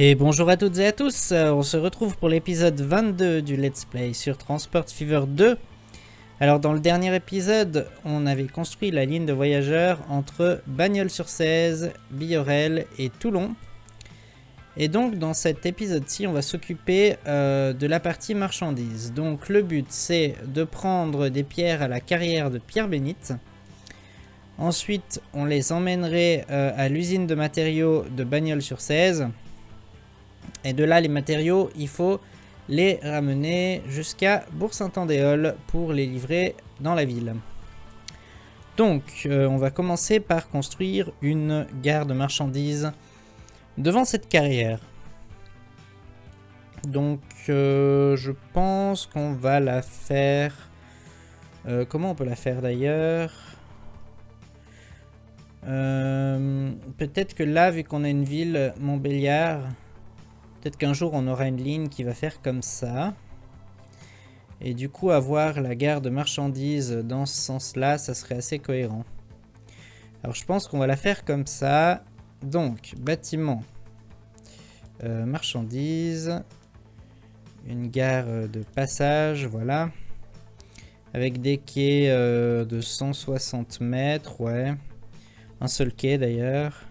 Et bonjour à toutes et à tous, on se retrouve pour l'épisode 22 du Let's Play sur Transport Fever 2. Alors dans le dernier épisode, on avait construit la ligne de voyageurs entre Bagnols-sur-Cèze, Billorel et Toulon. Et donc dans cet épisode-ci, on va s'occuper de la partie marchandises. Donc le but c'est de prendre des pierres à la carrière de Pierre-Bénite. Ensuite, on les emmènerait à l'usine de matériaux de Bagnols-sur-Cèze. Et de là, les matériaux, il faut les ramener jusqu'à Bourg-Saint-Andéol pour les livrer dans la ville. Donc, on va commencer par construire une gare de marchandises devant cette carrière. Donc, je pense qu'on va la faire... comment on peut la faire d'ailleurs ? Peut-être que là, vu qu'on a une ville, Montbéliard... Peut-être qu'un jour on aura une ligne qui va faire comme ça. Et du coup avoir la gare de marchandises dans ce sens-là, ça serait assez cohérent. Alors je pense qu'on va la faire comme ça. Donc bâtiment, marchandises, une gare de passage, voilà. Avec des quais de 160 mètres, ouais. Un seul quai d'ailleurs.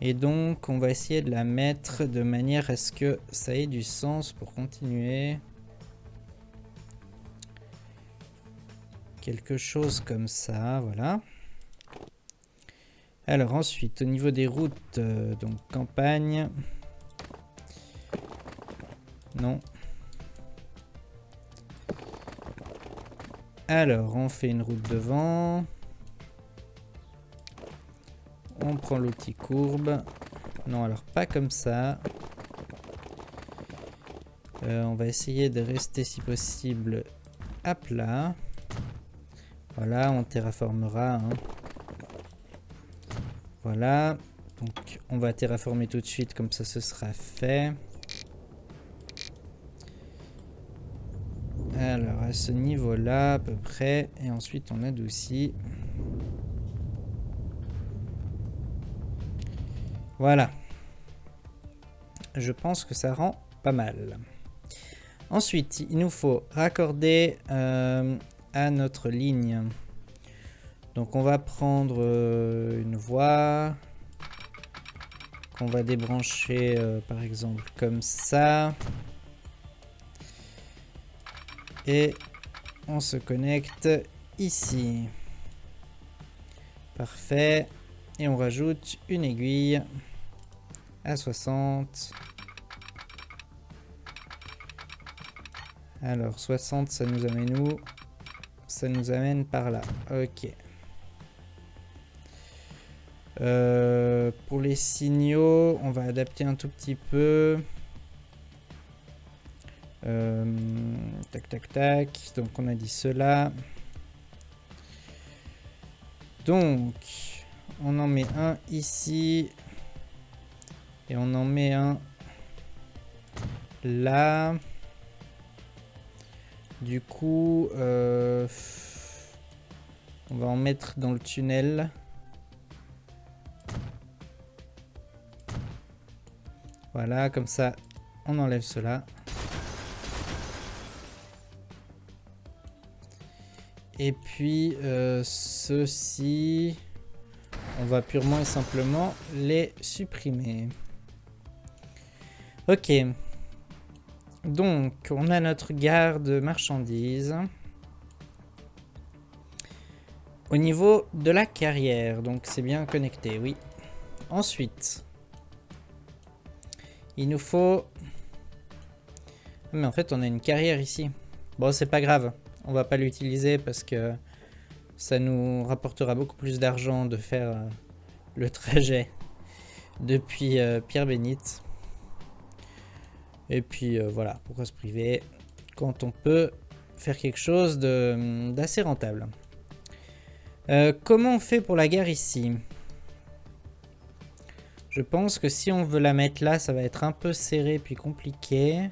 Et donc, on va essayer de la mettre de manière à ce que ça ait du sens pour continuer. Quelque chose comme ça, voilà. Alors ensuite, au niveau des routes, donc campagne. Non. Alors, on fait une route devant. On prend l'outil courbe. Non, alors pas comme ça. On va essayer de rester si possible à plat. Voilà, on terraformera. Hein. Voilà. Donc on va terraformer tout de suite, comme ça ce sera fait. Alors à ce niveau-là à peu près. Et ensuite on adoucit. Voilà. Je pense que ça rend pas mal. Ensuite, il nous faut raccorder à notre ligne. Donc on va prendre une voie qu'on va débrancher par exemple comme ça. Et on se connecte ici. Parfait. Et on rajoute une aiguille à 60. Alors 60, ça nous amène où? Ça nous amène par là. Ok. Pour les signaux, on va adapter un tout petit peu. Tac tac tac. Donc on a dit cela. Donc on en met un ici. Et on en met un là. Du coup, on va en mettre dans le tunnel. Voilà, comme ça, on enlève cela. Et puis, ceux-ci, on va purement et simplement les supprimer. Ok. Donc, on a notre gare de marchandises. Au niveau de la carrière, donc c'est bien connecté, oui. Ensuite, il nous faut... Mais en fait, on a une carrière ici. Bon, c'est pas grave. On va pas l'utiliser parce que ça nous rapportera beaucoup plus d'argent de faire le trajet depuis Pierre-Bénite. Et puis voilà, pourquoi se priver quand on peut faire quelque chose d'assez rentable. Comment on fait pour la gare ici? Je pense que si on veut la mettre là, ça va être un peu serré puis compliqué.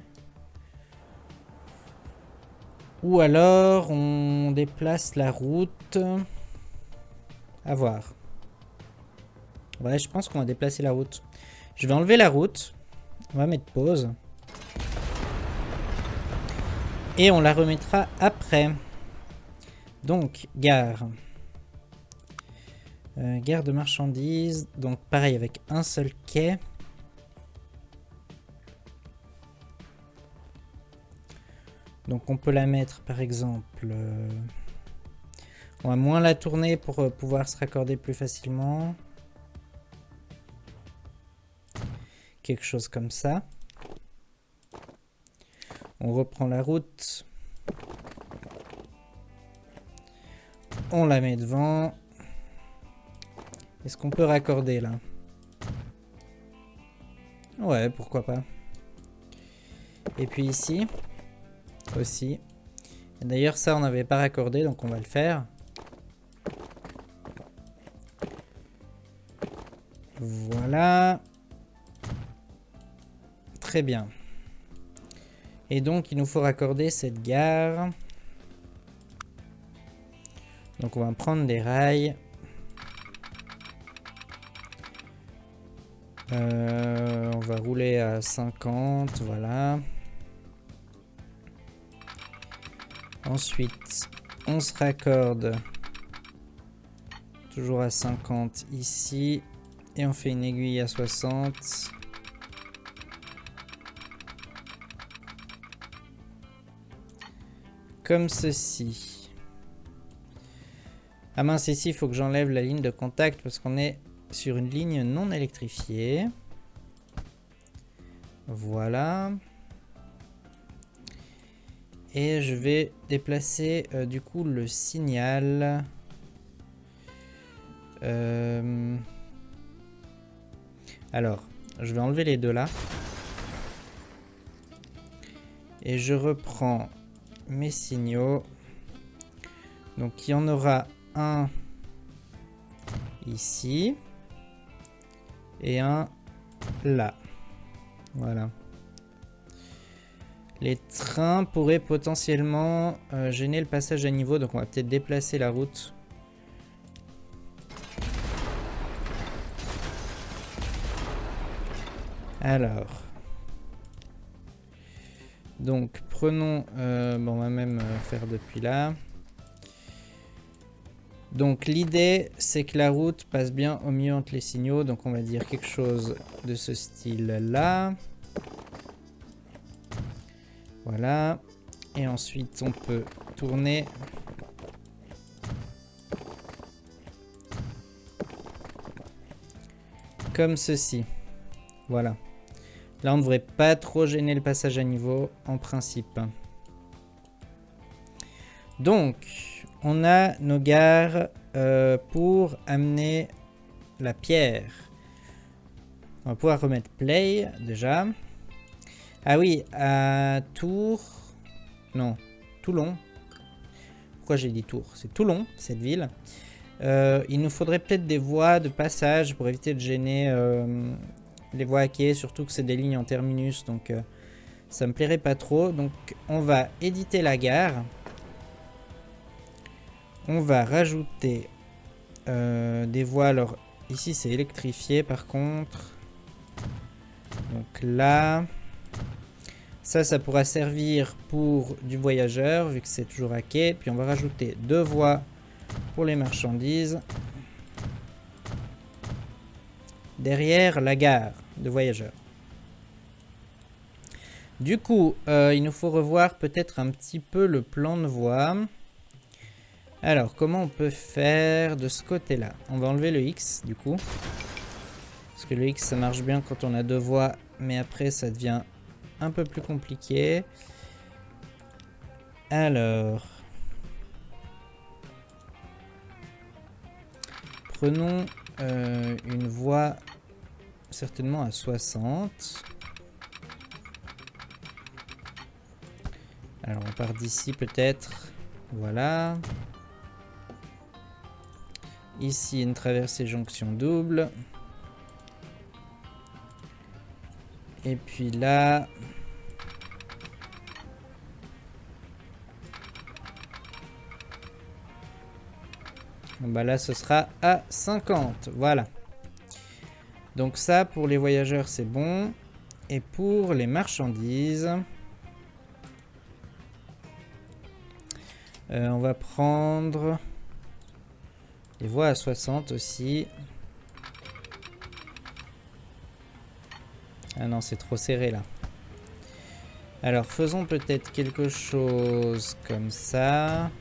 Ou alors on déplace la route. À voir. Ouais, je pense qu'on va déplacer la route. Je vais enlever la route. On va mettre pause. Et on la remettra après. Donc, gare. Gare de marchandises. Donc, pareil, avec un seul quai. Donc, on peut la mettre, par exemple... on va moins la tourner pour pouvoir se raccorder plus facilement. Quelque chose comme ça. On reprend la route. On la met devant. Est-ce qu'on peut raccorder là? Ouais, pourquoi pas. Et puis ici aussi. D'ailleurs ça on n'avait pas raccordé, donc on va le faire. Voilà. Très bien. Et donc il nous faut raccorder cette gare. Donc on va prendre des rails. On va rouler à 50, voilà. Ensuite, on se raccorde toujours à 50 ici. Et on fait une aiguille à 60. Comme ceci. Ah mince, ici, il faut que j'enlève la ligne de contact parce qu'on est sur une ligne non électrifiée. Voilà. Et je vais déplacer du coup le signal. Alors, je vais enlever les deux là. Et je reprends mes signaux. Donc il y en aura un ici. Et un là. Voilà. Les trains pourraient potentiellement gêner le passage à niveau. Donc on va peut-être déplacer la route. Alors. Donc prenons... bon, on va même faire depuis là. Donc l'idée c'est que la route passe bien au milieu entre les signaux. Donc on va dire quelque chose de ce style là. Voilà. Et ensuite on peut tourner. Comme ceci. Voilà. Là on ne devrait pas trop gêner le passage à niveau en principe. Donc on a nos gares pour amener la pierre. On va pouvoir remettre play déjà. Ah oui, à Tours. Non, Toulon. Pourquoi j'ai dit Tours? C'est Toulon, cette ville. Il nous faudrait peut-être des voies de passage pour éviter de gêner les voies à quai. Surtout que c'est des lignes en terminus, donc ça me plairait pas trop. Donc on va éditer la gare. On va rajouter des voies. Alors ici c'est électrifié par contre. Donc là, ça pourra servir pour du voyageur vu que c'est toujours à quai. Puis on va rajouter deux voies pour les marchandises. Derrière la gare de voyageurs. Du coup, il nous faut revoir peut-être un petit peu le plan de voie. Alors, comment on peut faire de ce côté-là? On va enlever le X, du coup. Parce que le X, ça marche bien quand on a deux voies. Mais après, ça devient un peu plus compliqué. Alors... prenons une voie certainement à 60. Alors, on part d'ici peut-être. Voilà. Ici, une traversée jonction double. Et puis là... bah là, ce sera à 50. Voilà. Donc ça, pour les voyageurs, c'est bon. Et pour les marchandises, on va prendre des voies à 60 aussi. Ah non, c'est trop serré là. Alors faisons peut-être quelque chose comme ça.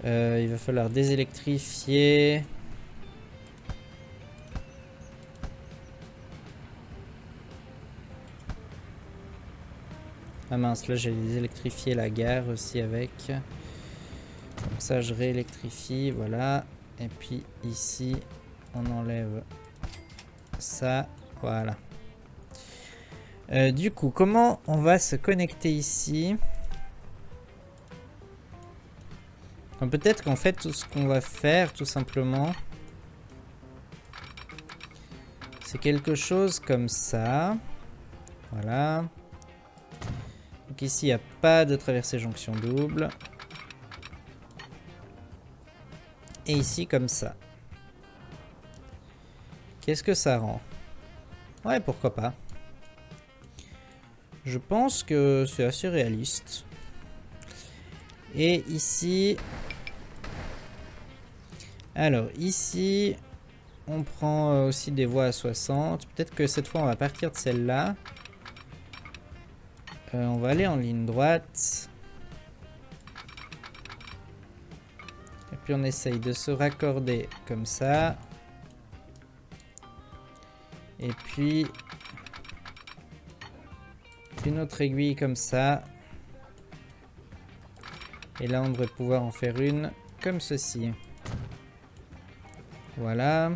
Il va falloir désélectrifier. Ah mince, là j'ai désélectrifié la gare aussi avec. Comme ça je réélectrifie, voilà. Et puis ici, on enlève ça, voilà. Du coup, comment on va se connecter ici? Peut-être qu'en fait, tout ce qu'on va faire, tout simplement, c'est quelque chose comme ça. Voilà. Donc ici, il n'y a pas de traversée jonction double. Et ici, comme ça. Qu'est-ce que ça rend? Ouais, pourquoi pas. Je pense que c'est assez réaliste. Et ici... Alors, ici, on prend aussi des voies à 60. Peut-être que cette fois, on va partir de celle-là. On va aller en ligne droite. Et puis, on essaye de se raccorder comme ça. Et puis, une autre aiguille comme ça. Et là, on devrait pouvoir en faire une comme ceci. Voilà.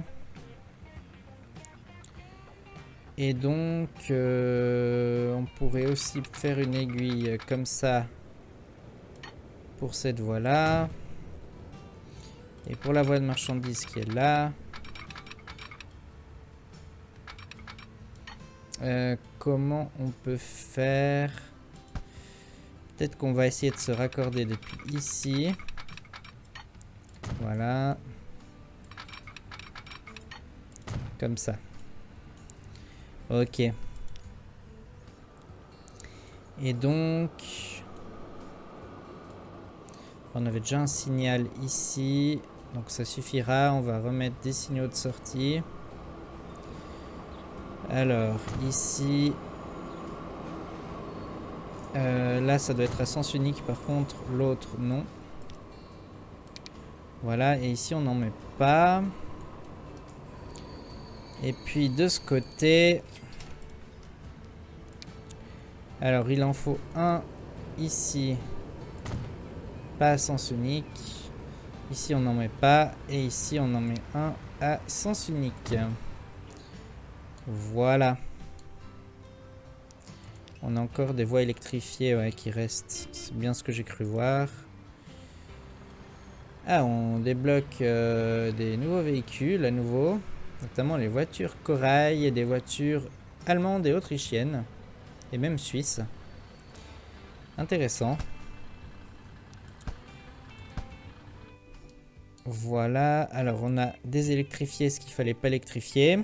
Et donc, on pourrait aussi faire une aiguille comme ça pour cette voie-là. Et pour la voie de marchandises qui est là. Comment on peut faire? Peut-être qu'on va essayer de se raccorder depuis ici. Voilà. Comme ça. Ok. Et donc... On avait déjà un signal ici. Donc ça suffira. On va remettre des signaux de sortie. Alors, ici... là, ça doit être à sens unique. Par contre, l'autre, non. Voilà. Et ici, on n'en met pas. Et puis, de ce côté... Alors, il en faut un ici. Pas à sens unique. Ici, on n'en met pas. Et ici, on en met un à sens unique. Voilà. On a encore des voies électrifiées qui restent. C'est bien ce que j'ai cru voir. Ah, on débloque des nouveaux véhicules à nouveau. Notamment les voitures corail et des voitures allemandes et autrichiennes. Et même suisses. Intéressant. Voilà. Alors, on a désélectrifié ce qu'il fallait pas électrifier.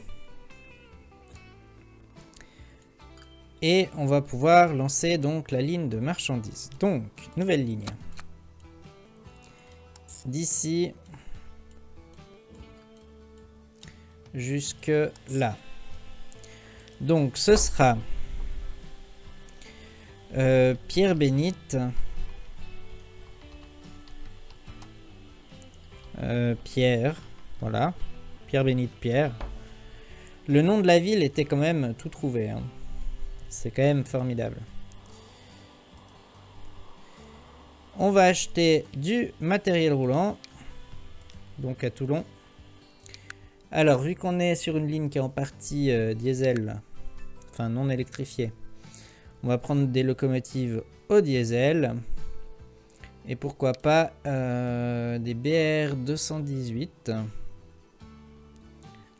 Et on va pouvoir lancer donc la ligne de marchandises. Donc, nouvelle ligne. D'ici jusque là. Donc, ce sera Pierre Bénite. Pierre. Voilà. Pierre Bénite Pierre. Le nom de la ville était quand même tout trouvé. Hein. C'est quand même formidable. On va acheter du matériel roulant. Donc à Toulon. Alors, vu qu'on est sur une ligne qui est en partie diesel, enfin non électrifiée, on va prendre des locomotives au diesel. Et pourquoi pas des BR 218.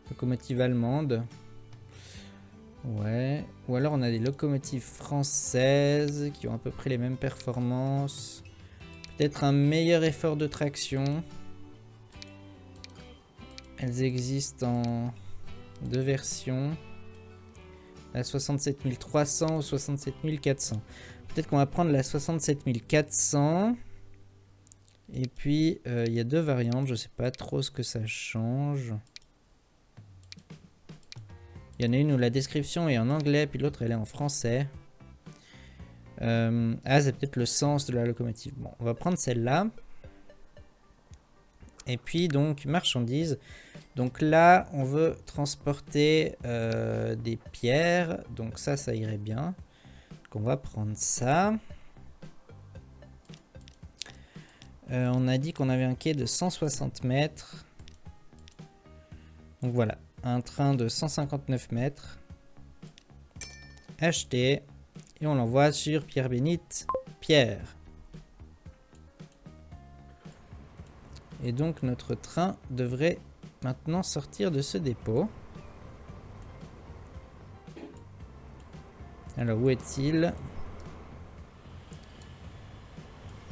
Locomotives allemandes. Ouais. Ou alors on a des locomotives françaises qui ont à peu près les mêmes performances. Peut-être un meilleur effort de traction. Elles existent en 2 versions. La 67300 ou 67400. Peut-être qu'on va prendre la 67400. Et puis, il y a 2 variantes. Je sais pas trop ce que ça change. Il y en a une où la description est en anglais, puis l'autre elle est en français. Ah, c'est peut-être le sens de la locomotive. Bon, on va prendre celle-là. Et puis donc, marchandises. Donc là, on veut transporter des pierres. Donc ça irait bien. Donc on va prendre ça. On a dit qu'on avait un quai de 160 mètres. Donc voilà, un train de 159 mètres. Acheté. Et on l'envoie sur Pierre Bénite, Pierre. Et donc notre train devrait maintenant sortir de ce dépôt. Alors où est-il?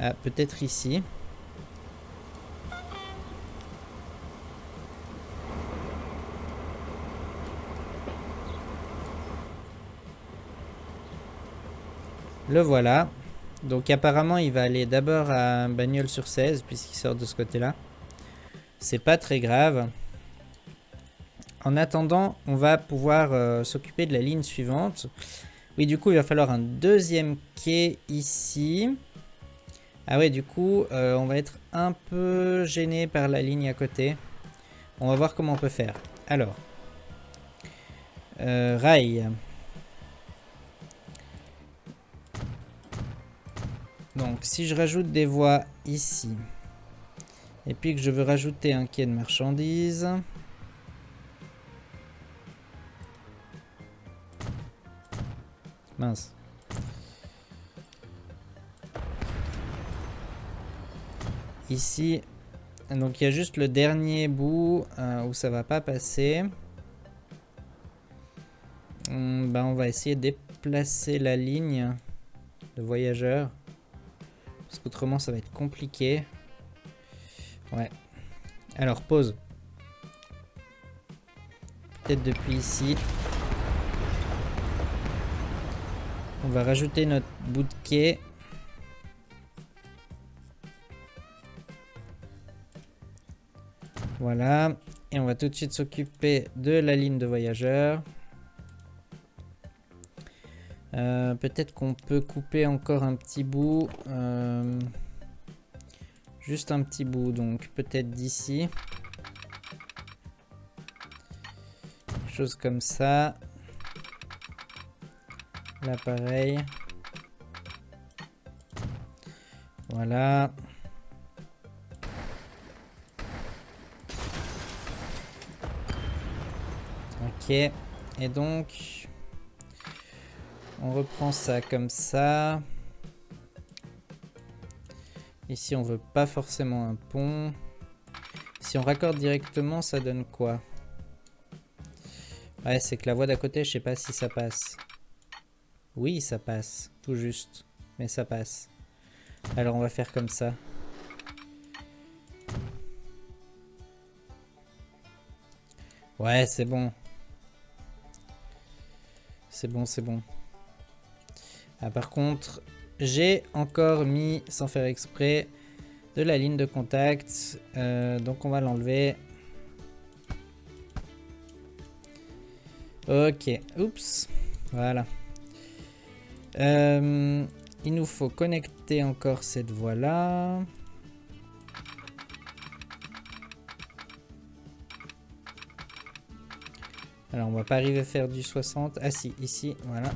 Ah, peut-être ici. Le voilà. Donc apparemment il va aller d'abord à Bagnols-sur-Cèze puisqu'il sort de ce côté-là. C'est pas très grave. En attendant, on va pouvoir s'occuper de la ligne suivante. Oui, du coup il va falloir un deuxième quai ici. Ah ouais, du coup on va être un peu gêné par la ligne à côté. On va voir comment on peut faire. Alors, rail. Donc si je rajoute des voies ici, et puis que je veux rajouter un quai de marchandises, mince. Ici, donc il y a juste le dernier bout où ça va pas passer. Bah, on va essayer de déplacer la ligne de voyageurs. Parce qu'autrement ça va être compliqué. Ouais. Alors pause. Peut-être depuis ici. On va rajouter notre bout de quai. Voilà. Et on va tout de suite s'occuper de la ligne de voyageurs. Peut-être qu'on peut couper encore un petit bout. Juste un petit bout, donc peut-être d'ici. Chose comme ça. Là pareil. Voilà. Ok. Et donc, on reprend ça comme ça. Ici, on veut pas forcément un pont. Si on raccorde directement, ça donne quoi? Ouais, c'est que la voie d'à côté, je sais pas si ça passe. Oui, ça passe. Tout juste. Mais ça passe. Alors, on va faire comme ça. Ouais, c'est bon. C'est bon, c'est bon. Ah, par contre, j'ai encore mis, sans faire exprès, de la ligne de contact. Donc on va l'enlever. Ok, oups. Voilà. Il nous faut connecter encore cette voie-là. Alors on va pas arriver à faire du 60. Ah si, ici, voilà.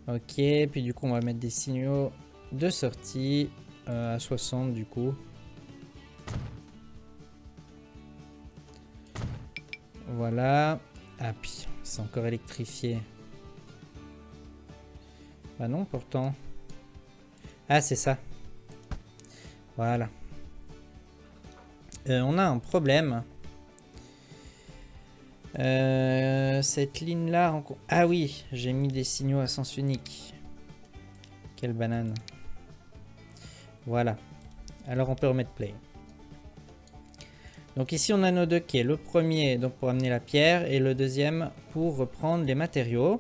Ok, puis du coup on va mettre des signaux de sortie à 60 du coup. Voilà. Ah puis c'est encore électrifié. Bah non pourtant. Ah c'est ça. Voilà. On a un problème. Cette ligne là. Ah oui, j'ai mis des signaux à sens unique. Quelle banane. Voilà. Alors on peut remettre play. Donc ici on a nos deux quais, le premier donc pour amener la pierre et le deuxième pour reprendre les matériaux.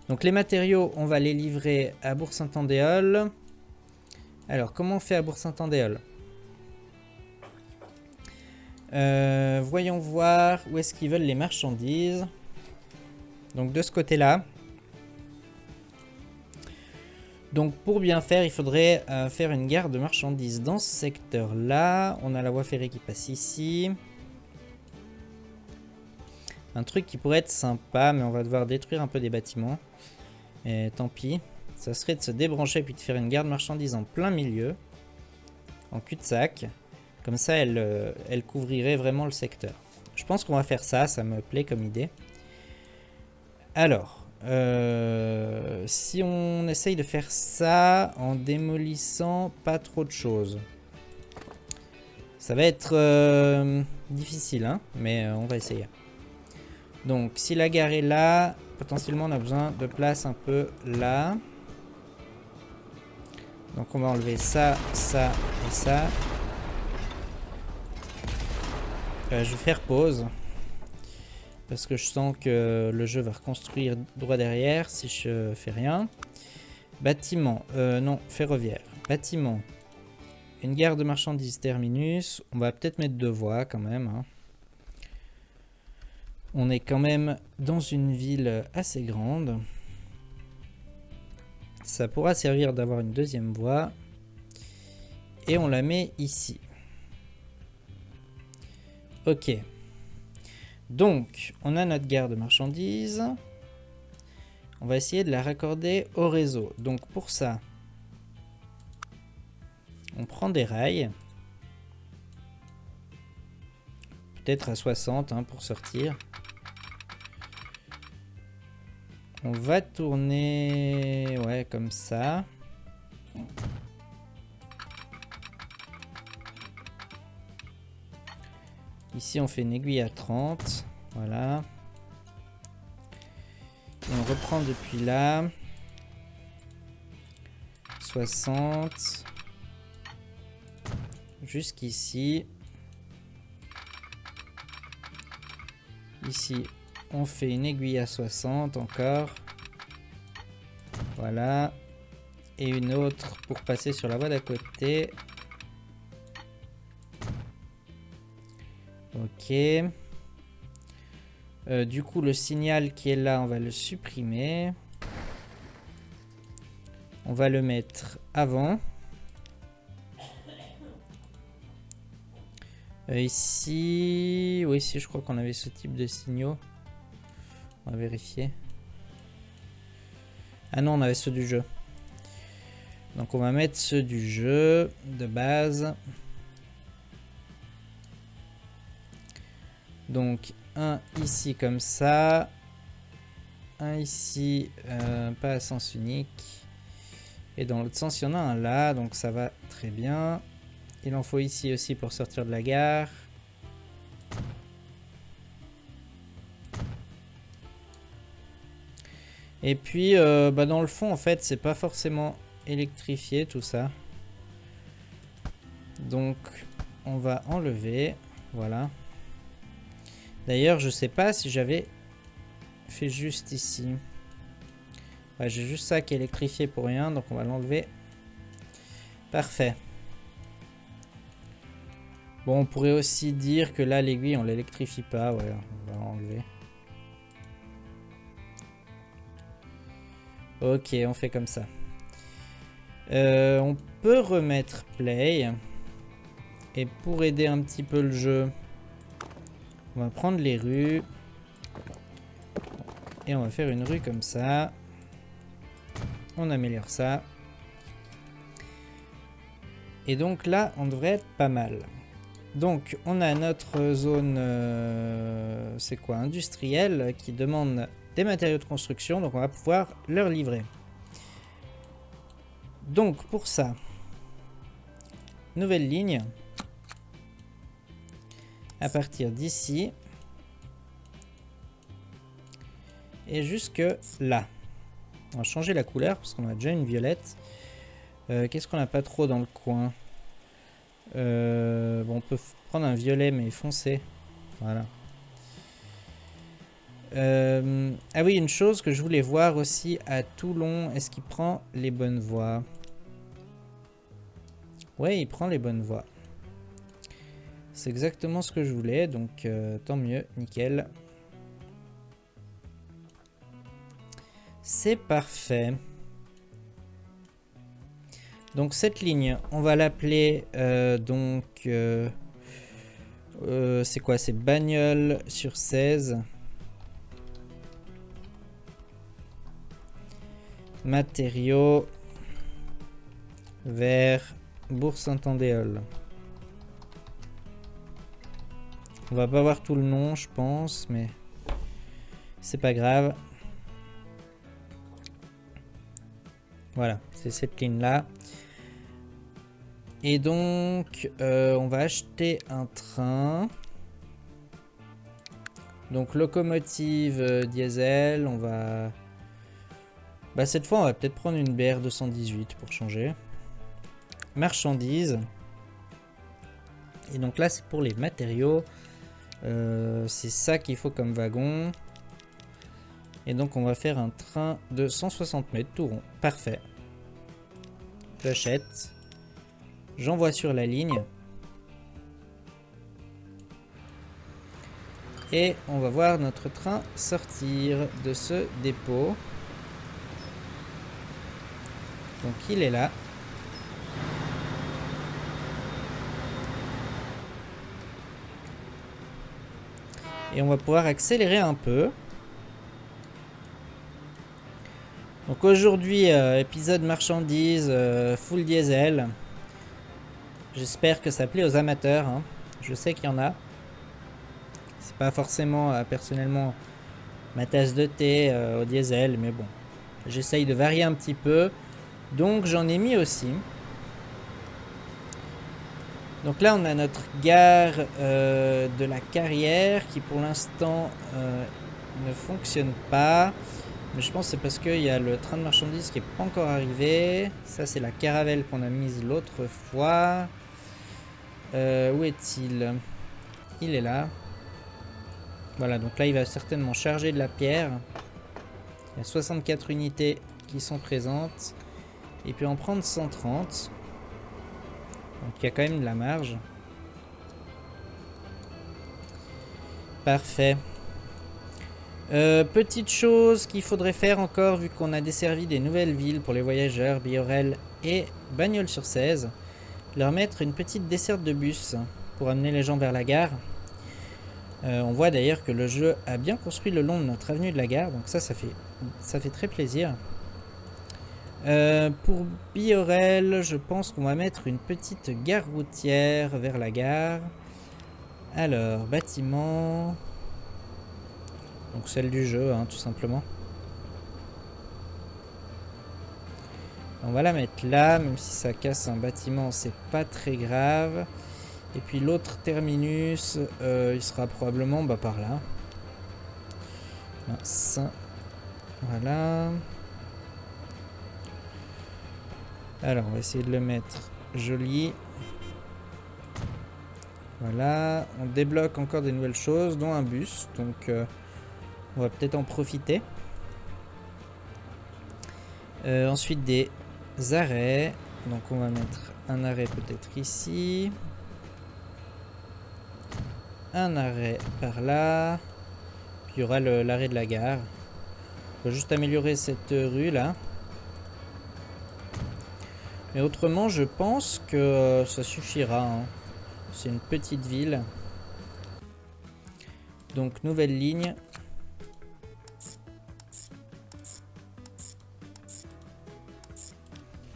Donc les matériaux on va les livrer à Bourg-Saint-Andéol. Alors comment on fait à Bourg-Saint-Andéol? Voyons voir où est-ce qu'ils veulent les marchandises. Donc de ce côté-là. Donc pour bien faire, il faudrait faire une gare de marchandises dans ce secteur-là. On a la voie ferrée qui passe ici. Un truc qui pourrait être sympa, mais on va devoir détruire un peu des bâtiments. Et tant pis. Ça serait de se débrancher puis de faire une gare de marchandises en plein milieu. En cul-de-sac. Comme ça, elle couvrirait vraiment le secteur. Je pense qu'on va faire ça, ça me plaît comme idée. Alors, si on essaye de faire ça en démolissant pas trop de choses. Ça va être difficile, hein, mais on va essayer. Donc, si la gare est là, potentiellement on a besoin de place un peu là. Donc on va enlever ça, ça et ça. Je vais faire pause. Parce que je sens que le jeu va reconstruire droit derrière si je fais rien. Bâtiment, non, ferroviaire. Bâtiment. Une gare de marchandises terminus. On va peut-être mettre 2 voies quand même. Hein. On est quand même dans une ville assez grande. Ça pourra servir d'avoir une 2e voie. Et on la met ici. Ok. Donc, on a notre gare de marchandises. On va essayer de la raccorder au réseau. Donc pour ça, on prend des rails. Peut-être à 60 hein, pour sortir. On va tourner ouais, comme ça. Ici, on fait une aiguille à 30. Voilà. Et on reprend depuis là. 60. Jusqu'ici. Ici, on fait une aiguille à 60 encore. Voilà. Et une autre pour passer sur la voie d'à côté. Ok. Du coup, le signal qui est là, on va le supprimer. On va le mettre avant. Ici... Oui, ici, je crois qu'on avait ce type de signaux. On va vérifier. Ah non, on avait ceux du jeu. Donc, on va mettre ceux du jeu de base. Donc, un ici comme ça. Un ici, pas à sens unique. Et dans l'autre sens, il y en a un là. Donc, ça va très bien. Il en faut ici aussi pour sortir de la gare. Et puis, dans le fond, en fait, c'est pas forcément électrifié tout ça. Donc, on va enlever. Voilà. D'ailleurs, je sais pas si j'avais fait juste ici. Ouais, j'ai juste ça qui est électrifié pour rien, donc on va l'enlever. Parfait. Bon, on pourrait aussi dire que là, l'aiguille, on l'électrifie pas. Ouais, on va l'enlever. Ok, on fait comme ça. On peut remettre play. Et pour aider un petit peu le jeu, on va prendre les rues. Et on va faire une rue comme ça. On améliore ça. Et donc là, on devrait être pas mal. Donc, on a notre zone, c'est quoi, industrielle, qui demande des matériaux de construction. Donc, on va pouvoir leur livrer. Donc, pour ça, nouvelle ligne. À partir d'ici. Et jusque là. On va changer la couleur parce qu'on a déjà une violette. Qu'est-ce qu'on n'a pas trop dans le coin? Bon, on peut prendre un violet mais foncé. Voilà. Ah oui, une chose que je voulais voir aussi à Toulon, est-ce qu'il prend les bonnes voies? Ouais, il prend les bonnes voies. C'est exactement ce que je voulais, donc tant mieux, nickel. C'est parfait. Donc cette ligne, on va l'appeler c'est quoi? C'est Bagnols sur 16. Matériaux vers Bourg-Saint-Andéol. On va pas voir tout le nom, je pense, mais c'est pas grave. Voilà, c'est cette ligne-là. Et donc, on va acheter un train. Donc, locomotive diesel, on va... Bah, cette fois, on va peut-être prendre une BR 218 pour changer. Marchandises. Et donc là, c'est pour les matériaux. C'est ça qu'il faut comme wagon. Et donc, on va faire un train de 160 mètres tout rond. Parfait. J'achète. J'envoie sur la ligne. Et on va voir notre train sortir de ce dépôt. Donc il est là. Et on va pouvoir accélérer un peu. Donc aujourd'hui, épisode marchandises, full diesel. J'espère que ça plaît aux amateurs. Hein. Je sais qu'il y en a. C'est pas forcément personnellement ma tasse de thé au diesel, mais bon. J'essaye de varier un petit peu. Donc j'en ai mis aussi. Donc là on a notre gare de la Carrière qui pour l'instant ne fonctionne pas. Mais je pense que c'est parce qu'il y a le train de marchandises qui n'est pas encore arrivé. Ça c'est la caravelle qu'on a mise l'autre fois. Où est-il? Il est là. Voilà, donc là il va certainement charger de la pierre. Il y a 64 unités qui sont présentes. Et puis en prendre 130. Donc il y a quand même de la marge. Parfait. Petite chose qu'il faudrait faire encore, vu qu'on a desservi des nouvelles villes pour les voyageurs, Biorel et Bagnols sur 16. Leur mettre une petite desserte de bus pour amener les gens vers la gare. On voit d'ailleurs que le jeu a bien construit le long de notre avenue de la gare. Donc ça fait très plaisir. Pour Biorel, je pense qu'on va mettre une petite gare routière vers la gare. Alors, bâtiment. Donc celle du jeu, hein, tout simplement. On va la mettre là, même si ça casse un bâtiment, c'est pas très grave. Et puis l'autre terminus, il sera probablement par là. Mince. Voilà. Alors, on va essayer de le mettre joli. Voilà. On débloque encore des nouvelles choses, dont un bus. Donc, on va peut-être en profiter. Ensuite, des arrêts. Donc, on va mettre un arrêt peut-être ici. Un arrêt par là. Puis, il y aura l'arrêt de la gare. On va juste améliorer cette rue là. Mais autrement, je pense que ça suffira. Hein. C'est une petite ville. Donc, nouvelle ligne.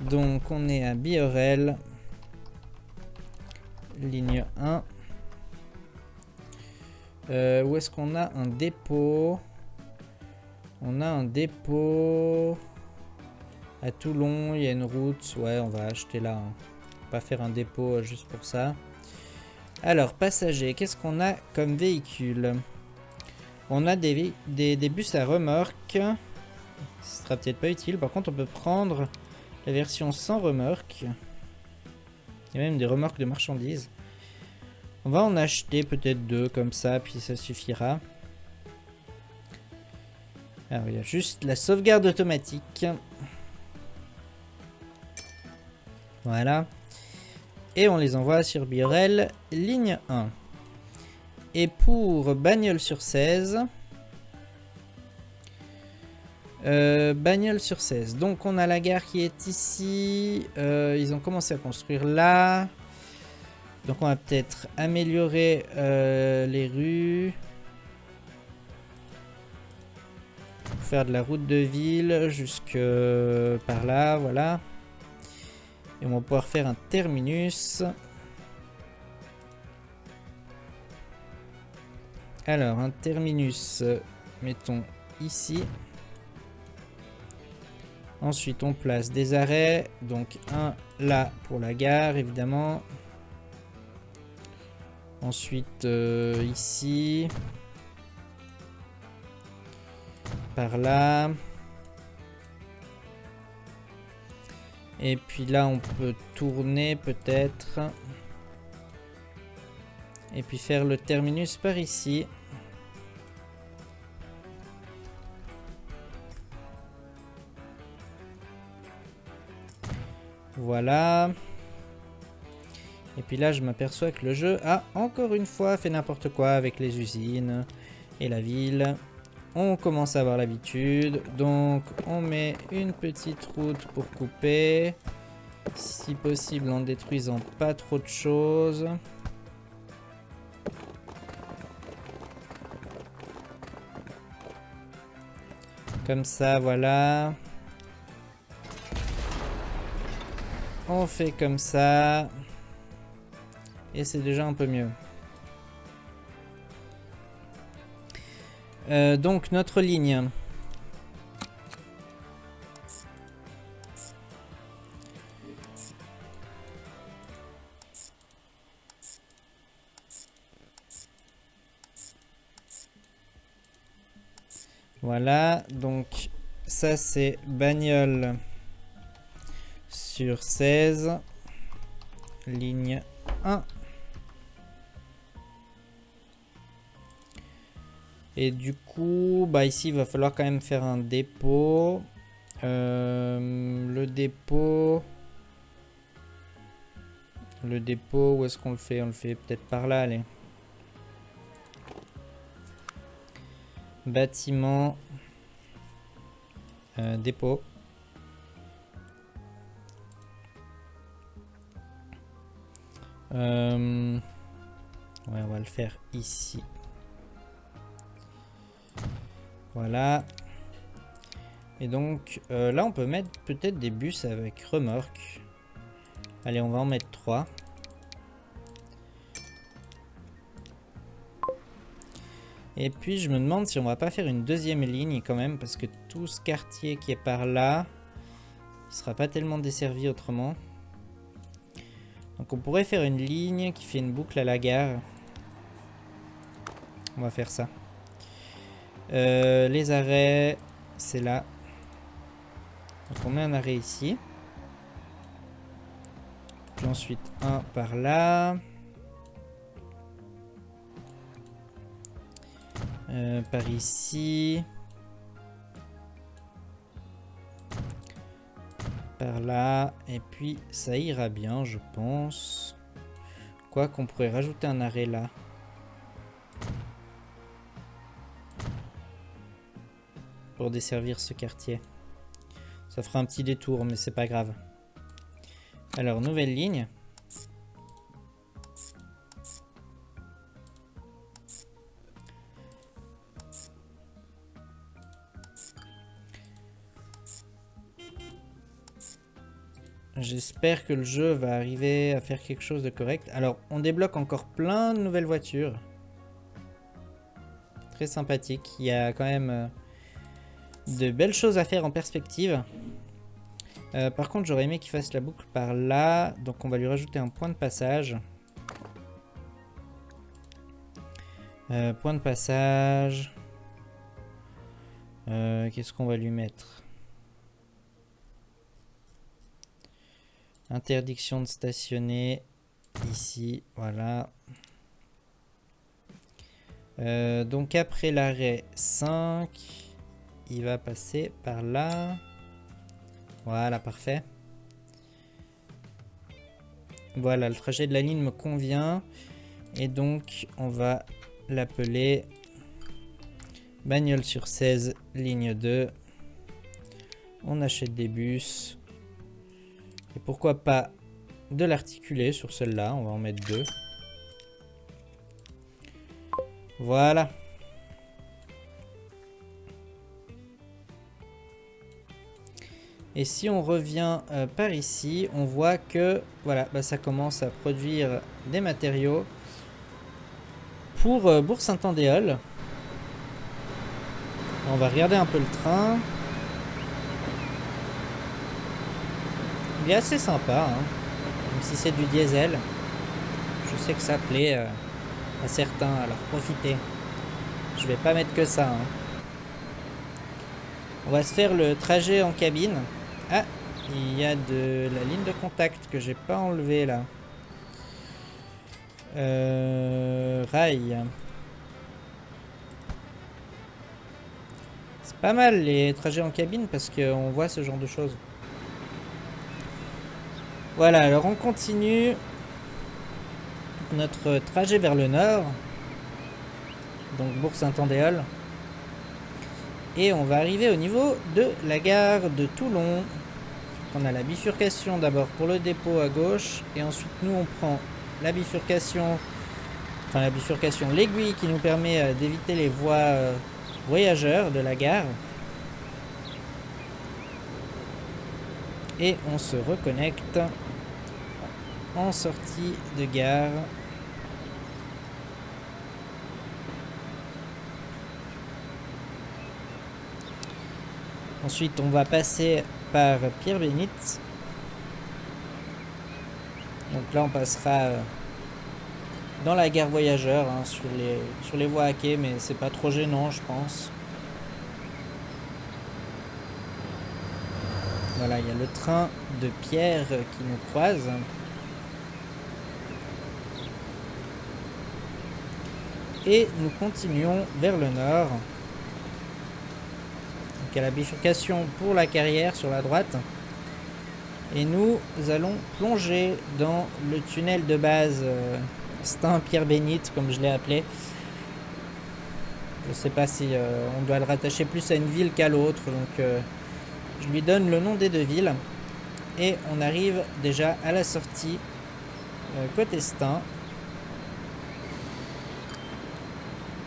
Donc, on est à Biorel. Ligne 1. Où est-ce qu'on a un dépôt? On a un dépôt... À Toulon, il y a une route. Ouais, on va acheter là. Hein. Pas faire un dépôt juste pour ça. Alors, passagers, qu'est-ce qu'on a comme véhicule? On a des bus à remorque. Ce sera peut-être pas utile. Par contre, on peut prendre la version sans remorque. Il y a même des remorques de marchandises. On va en acheter peut-être 2 comme ça, puis ça suffira. Alors il y a juste la sauvegarde automatique. Voilà. Et on les envoie sur Biorel, ligne 1. Et pour Bagnole sur 16... Bagnole sur 16. Donc on a la gare qui est ici. Ils ont commencé à construire là. Donc on va peut-être améliorer les rues. Faire de la route de ville jusque par là, voilà. Et on va pouvoir faire un terminus. Alors un terminus, mettons ici. Ensuite, on place des arrêts. Donc, un là pour la gare, évidemment. Ensuite, ici. Par là. Et puis là, on peut tourner peut-être. Et puis faire le terminus par ici. Voilà. Et puis là, je m'aperçois que le jeu a encore une fois fait n'importe quoi avec les usines et la ville. On commence à avoir l'habitude. Donc, on met une petite route pour couper. Si possible, en détruisant pas trop de choses. Comme ça, voilà. On fait comme ça. Et c'est déjà un peu mieux. Donc notre ligne. Voilà, donc ça c'est Bagnole sur 16. Ligne 1. Et du coup, bah ici il va falloir quand même faire un dépôt. Le dépôt, où est-ce qu'on le fait? On le fait peut-être par là, allez. Bâtiment, dépôt. Ouais, on va le faire ici. Voilà. Et donc, là, on peut mettre peut-être des bus avec remorque. Allez, on va en mettre 3. Et puis, je me demande si on va pas faire une deuxième ligne quand même, parce que tout ce quartier qui est par là, il sera pas tellement desservi autrement. Donc, on pourrait faire une ligne qui fait une boucle à la gare. On va faire ça. Les arrêts, c'est là. Donc on met un arrêt ici. Puis ensuite un par là. Par ici. Par là. Et puis ça ira bien, je pense. Quoi qu'on pourrait rajouter un arrêt là. Pour desservir ce quartier. Ça fera un petit détour, mais c'est pas grave. Alors, nouvelle ligne. J'espère que le jeu va arriver à faire quelque chose de correct. Alors, on débloque encore plein de nouvelles voitures. Très sympathique. Il y a quand même de belles choses à faire en perspective. Par contre, j'aurais aimé qu'il fasse la boucle par là. Donc, on va lui rajouter un point de passage. Point de passage. Qu'est-ce qu'on va lui mettre? Interdiction de stationner ici, voilà. Donc après l'arrêt 5, il va passer par là. Voilà, parfait. Voilà, le trajet de la ligne me convient. Et donc, on va l'appeler Bagnole sur 16, ligne 2. On achète des bus. Et pourquoi pas de l'articuler sur celle-là. On va en mettre 2. Voilà. Et si on revient par ici, on voit que voilà, bah, ça commence à produire des matériaux pour Bourg-Saint-Andéol. On va regarder un peu le train. Il est assez sympa, hein, même si c'est du diesel. Je sais que ça plaît à certains, alors profitez. Je vais pas mettre que ça. Hein. On va se faire le trajet en cabine. Ah, il y a de la ligne de contact que j'ai pas enlevée là. Rail. C'est pas mal les trajets en cabine parce qu'on voit ce genre de choses. Voilà, alors on continue notre trajet vers le nord. Donc Bourg-Saint-Andéol. Et on va arriver au niveau de la gare de Toulon. On a la bifurcation d'abord pour le dépôt à gauche. Et ensuite nous on prend la bifurcation, l'aiguille qui nous permet d'éviter les voies voyageurs de la gare. Et on se reconnecte en sortie de gare. Ensuite, on va passer par Pierre-Bénite. Donc là, on passera dans la gare voyageur, hein, sur les voies à quai, mais c'est pas trop gênant, je pense. Voilà, il y a le train de Pierre qui nous croise. Et nous continuons vers le nord. Donc à la bifurcation pour la carrière sur la droite. Et nous allons plonger dans le tunnel de base Stains-Pierre-Bénite, comme je l'ai appelé. Je ne sais pas si on doit le rattacher plus à une ville qu'à l'autre. Donc je lui donne le nom des deux villes. Et on arrive déjà à la sortie côté Stains.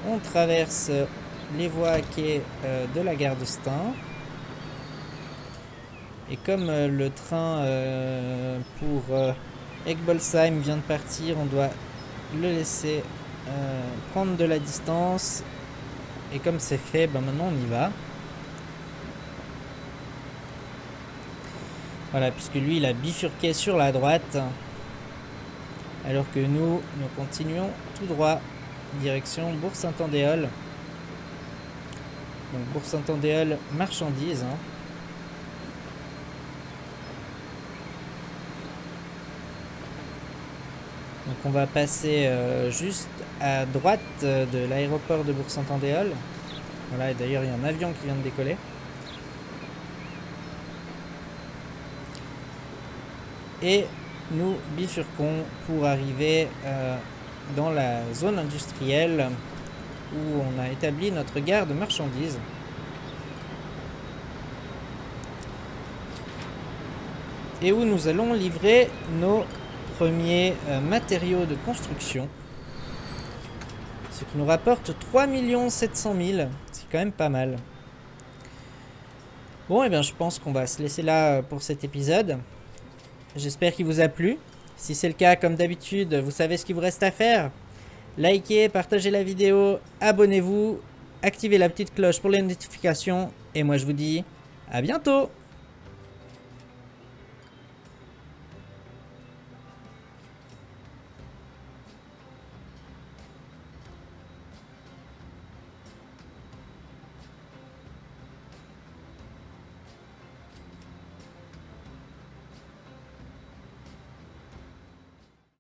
On traverse les voies à quai de la gare de Stains. Et comme le train pour Egbolsheim vient de partir, on doit le laisser prendre de la distance. Et comme c'est fait, ben maintenant on y va. Voilà, puisque lui il a bifurqué sur la droite. Alors que nous continuons tout droit, direction Bourg-Saint-Andéol. Donc Bourg-Saint-Andéol, marchandises. Hein. Donc on va passer juste à droite de l'aéroport de Bourg-Saint-Andéol. Voilà, et d'ailleurs il y a un avion qui vient de décoller. Et nous bifurquons pour arriver dans la zone industrielle où on a établi notre gare de marchandises. Et où nous allons livrer nos premiers matériaux de construction. Ce qui nous rapporte 3 700 000. C'est quand même pas mal. Bon, et bien je pense qu'on va se laisser là pour cet épisode. J'espère qu'il vous a plu. Si c'est le cas, comme d'habitude, vous savez ce qu'il vous reste à faire. Likez, partagez la vidéo, abonnez-vous, activez la petite cloche pour les notifications. Et moi je vous dis à bientôt!